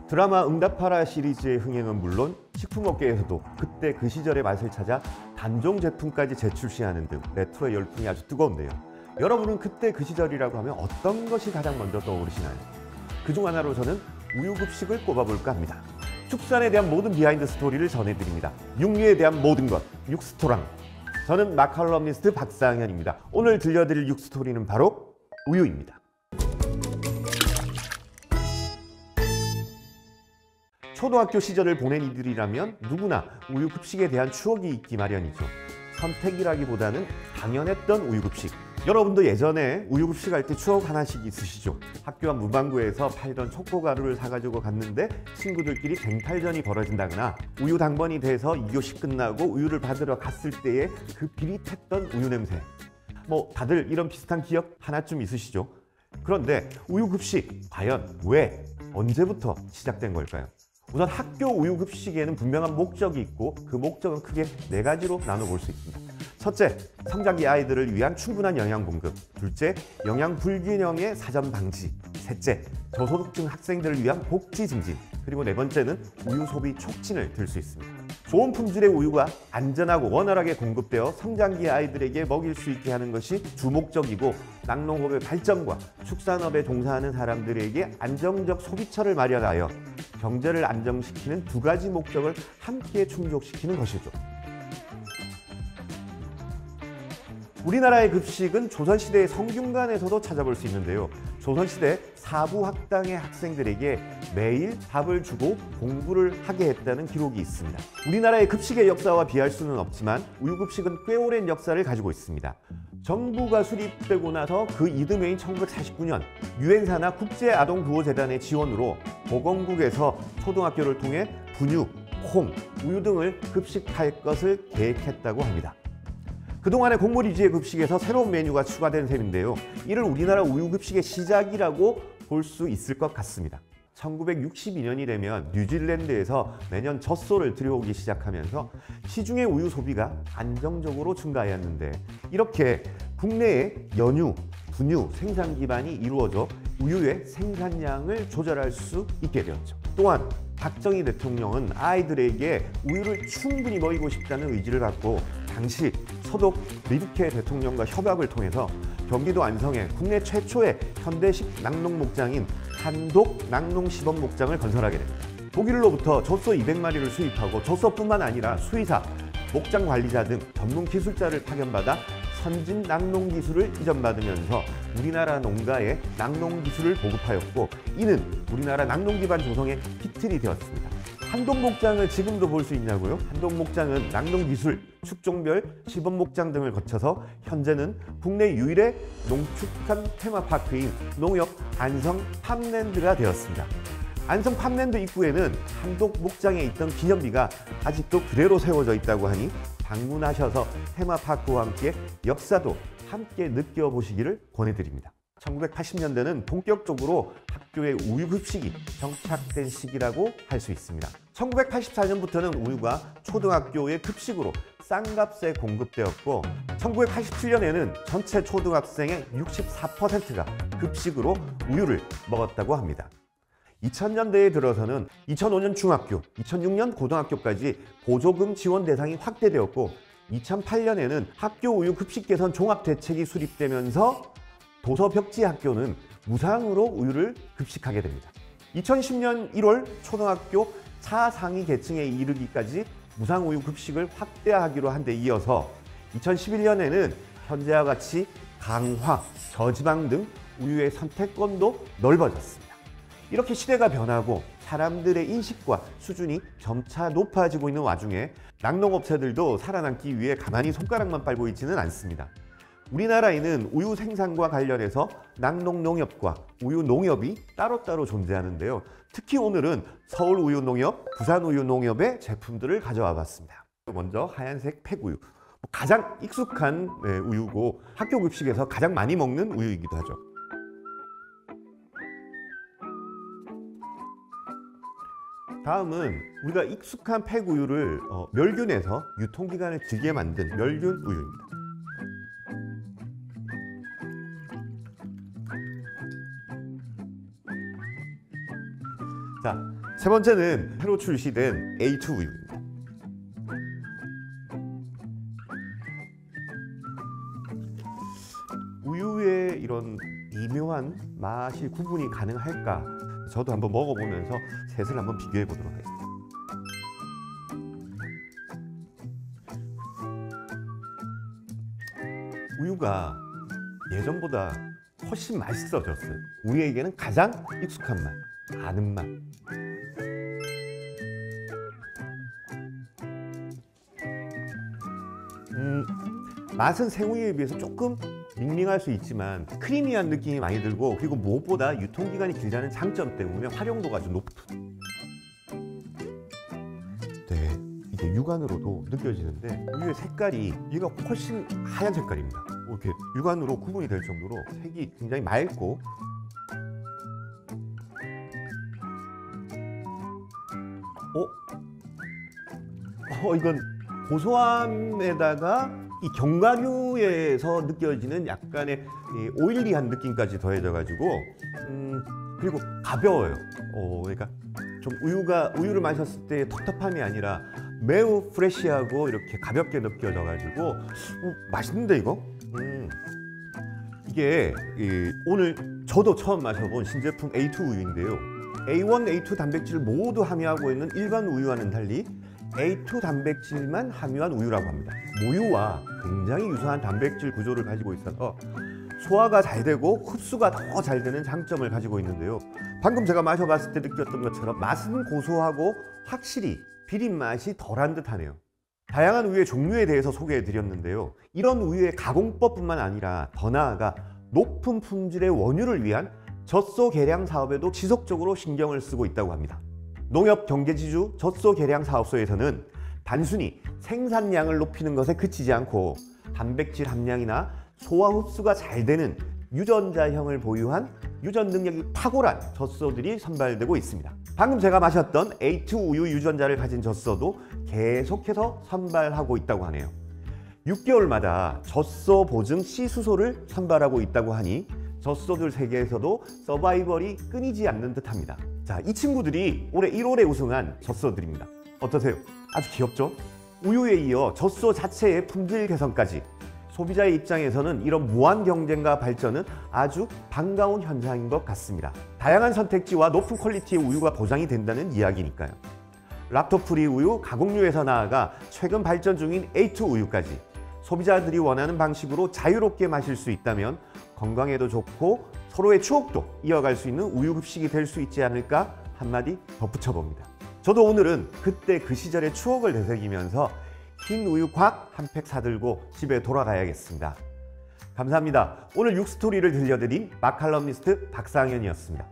드라마 응답하라 시리즈의 흥행은 물론 식품업계에서도 그때 그 시절의 맛을 찾아 단종 제품까지 재출시하는 등 레트로의 열풍이 아주 뜨거운데요. 여러분은 그때 그 시절이라고 하면 어떤 것이 가장 먼저 떠오르시나요? 그중 하나로 저는 우유급식을 꼽아볼까 합니다. 축산에 대한 모든 비하인드 스토리를 전해드립니다. 육류에 대한 모든 것, 육스토랑. 저는 마칼럼니스트 박상현입니다. 오늘 들려드릴 육스토리는 바로 우유입니다. 초등학교 시절을 보낸 이들이라면 누구나 우유급식에 대한 추억이 있기 마련이죠. 선택이라기보다는 당연했던 우유급식. 여러분도 예전에 우유급식 할 때 추억 하나씩 있으시죠? 학교 앞 문방구에서 팔던 초코가루를 사가지고 갔는데 친구들끼리 쟁탈전이 벌어진다거나 우유 당번이 돼서 2교시 끝나고 우유를 받으러 갔을 때의 그 비릿했던 우유 냄새. 다들 이런 비슷한 기억 하나쯤 있으시죠? 그런데 우유급식 과연 왜, 언제부터 시작된 걸까요? 우선 학교 우유급식에는 분명한 목적이 있고 그 목적은 크게 4가지로 나눠볼 수 있습니다. 첫째, 성장기 아이들을 위한 충분한 영양 공급. 둘째, 영양 불균형의 사전 방지. 셋째, 저소득층 학생들을 위한 복지 증진. 그리고 네 번째는 우유 소비 촉진을 들 수 있습니다. 좋은 품질의 우유가 안전하고 원활하게 공급되어 성장기 아이들에게 먹일 수 있게 하는 것이 주목적이고, 낙농업의 발전과 축산업에 종사하는 사람들에게 안정적 소비처를 마련하여 경제를 안정시키는 2가지 목적을 함께 충족시키는 것이죠. 우리나라의 급식은 조선시대의 성균관에서도 찾아볼 수 있는데요. 조선시대 사부학당의 학생들에게 매일 밥을 주고 공부를 하게 했다는 기록이 있습니다. 우리나라의 급식의 역사와 비할 수는 없지만 우유급식은 꽤 오랜 역사를 가지고 있습니다. 정부가 수립되고 나서 그 이듬해인 1949년 유엔사나 국제아동구호재단의 지원으로 보건국에서 초등학교를 통해 분유, 콩, 우유 등을 급식할 것을 계획했다고 합니다. 그동안의 곡물 위주의 급식에서 새로운 메뉴가 추가된 셈인데요. 이를 우리나라 우유급식의 시작이라고 볼 수 있을 것 같습니다. 1962년이 되면 뉴질랜드에서 매년 젖소를 들여오기 시작하면서 시중의 우유 소비가 안정적으로 증가하였는데, 이렇게 국내의 연유, 분유 생산 기반이 이루어져 우유의 생산량을 조절할 수 있게 되었죠. 또한 박정희 대통령은 아이들에게 우유를 충분히 먹이고 싶다는 의지를 갖고 당시 서독 리드케 대통령과 협약을 통해서 경기도 안성에 국내 최초의 현대식 낙농 목장인 한독 낙농 시범 목장을 건설하게 됩니다. 독일로부터 젖소 200마리를 수입하고 젖소뿐만 아니라 수의사, 목장 관리자 등 전문 기술자를 파견받아 선진 낙농 기술을 이전받으면서 우리나라 농가에 낙농 기술을 보급하였고, 이는 우리나라 낙농 기반 조성의 기틀이 되었습니다. 한독 목장을 지금도 볼 수 있냐고요? 한독 목장은 낙농 기술, 축종별, 시범 목장 등을 거쳐서 현재는 국내 유일의 농축산 테마파크인 농협 안성 팜랜드가 되었습니다. 안성 팜랜드 입구에는 한독 목장에 있던 기념비가 아직도 그대로 세워져 있다고 하니 방문하셔서 테마파크와 함께 역사도 함께 느껴보시기를 권해드립니다. 1980년대는 본격적으로 학교의 우유급식이 정착된 시기라고 할 수 있습니다. 1984년부터는 우유가 초등학교의 급식으로 싼 값에 공급되었고, 1987년에는 전체 초등학생의 64%가 급식으로 우유를 먹었다고 합니다. 2000년대에 들어서는 2005년 중학교, 2006년 고등학교까지 보조금 지원 대상이 확대되었고, 2008년에는 학교 우유 급식 개선 종합 대책이 수립되면서 도서벽지 학교는 무상으로 우유를 급식하게 됩니다. 2010년 1월 초등학교 차상위 계층에 이르기까지 무상 우유 급식을 확대하기로 한 데 이어서 2011년에는 현재와 같이 강화, 저지방 등 우유의 선택권도 넓어졌습니다. 이렇게 시대가 변하고 사람들의 인식과 수준이 점차 높아지고 있는 와중에 낙농업체들도 살아남기 위해 가만히 손가락만 빨고 있지는 않습니다. 우리나라에는 우유 생산과 관련해서 낙농농협과 우유농협이 따로따로 존재하는데요. 특히 오늘은 서울우유농협, 부산우유농협의 제품들을 가져와 봤습니다. 먼저 하얀색 팩우유. 가장 익숙한 우유고 학교 급식에서 가장 많이 먹는 우유이기도 하죠. 다음은 우리가 익숙한 팩우유를 멸균해서 유통기간을 길게 만든 멸균 우유입니다. 자, 세 번째는 새로 출시된 A2 우유입니다. 우유의 이런 미묘한 맛이 구분이 가능할까? 저도 한번 먹어보면서 셋을 한번 비교해 보도록 하겠습니다. 우유가 예전보다 훨씬 맛있어졌어요. 우리에게는 가장 익숙한 맛, 아는 맛. 맛은 생우유에 비해서 조금 밍밍할 수 있지만 크리미한 느낌이 많이 들고, 그리고 무엇보다 유통기간이 길다는 장점 때문에 활용도가 좀 높은. 네, 이게 육안으로도 느껴지는데 우유의 색깔이 얘가 훨씬 하얀 색깔입니다. 이렇게 육안으로 구분이 될 정도로 색이 굉장히 맑고, 이건 고소함에다가 이 견과류에서 느껴지는 약간의 이 오일리한 느낌까지 더해져가지고 그리고 가벼워요. 그러니까 좀 우유를 마셨을 때 텁텁함이 아니라 매우 프레시하고 이렇게 가볍게 느껴져가지고 맛있는데 이거? 이게 오늘 저도 처음 마셔본 신제품 A2 우유인데요. A1, A2 단백질을 모두 함유하고 있는 일반 우유와는 달리 A2 단백질만 함유한 우유라고 합니다. 모유와 굉장히 유사한 단백질 구조를 가지고 있어서 소화가 잘 되고 흡수가 더 잘 되는 장점을 가지고 있는데요. 방금 제가 마셔봤을 때 느꼈던 것처럼 맛은 고소하고 확실히 비린 맛이 덜한 듯하네요. 다양한 우유의 종류에 대해서 소개해 드렸는데요. 이런 우유의 가공법뿐만 아니라 더 나아가 높은 품질의 원유를 위한 젖소 개량 사업에도 지속적으로 신경을 쓰고 있다고 합니다. 농협경제지주 젖소 개량 사업소에서는 단순히 생산량을 높이는 것에 그치지 않고 단백질 함량이나 소화 흡수가 잘 되는 유전자형을 보유한 유전 능력이 탁월한 젖소들이 선발되고 있습니다. 방금 제가 마셨던 A2 우유 유전자를 가진 젖소도 계속해서 선발하고 있다고 하네요. 6개월마다 젖소 보증 C수소를 선발하고 있다고 하니 젖소들 세계에서도 서바이벌이 끊이지 않는 듯합니다. 자, 이 친구들이 올해 1월에 우승한 젖소들입니다. 어떠세요? 아주 귀엽죠? 우유에 이어 젖소 자체의 품질 개선까지 소비자의 입장에서는 이런 무한 경쟁과 발전은 아주 반가운 현상인 것 같습니다. 다양한 선택지와 높은 퀄리티의 우유가 보장이 된다는 이야기니까요. 락토프리 우유, 가공류에서 나아가 최근 발전 중인 A2 우유까지 소비자들이 원하는 방식으로 자유롭게 마실 수 있다면 건강에도 좋고 서로의 추억도 이어갈 수 있는 우유 급식이 될 수 있지 않을까 한마디 덧붙여봅니다. 저도 오늘은 그때 그 시절의 추억을 되새기면서 흰 우유 곽 한 팩 사들고 집에 돌아가야겠습니다. 감사합니다. 오늘 육스토리를 들려드린 마칼럼니스트 박상현이었습니다.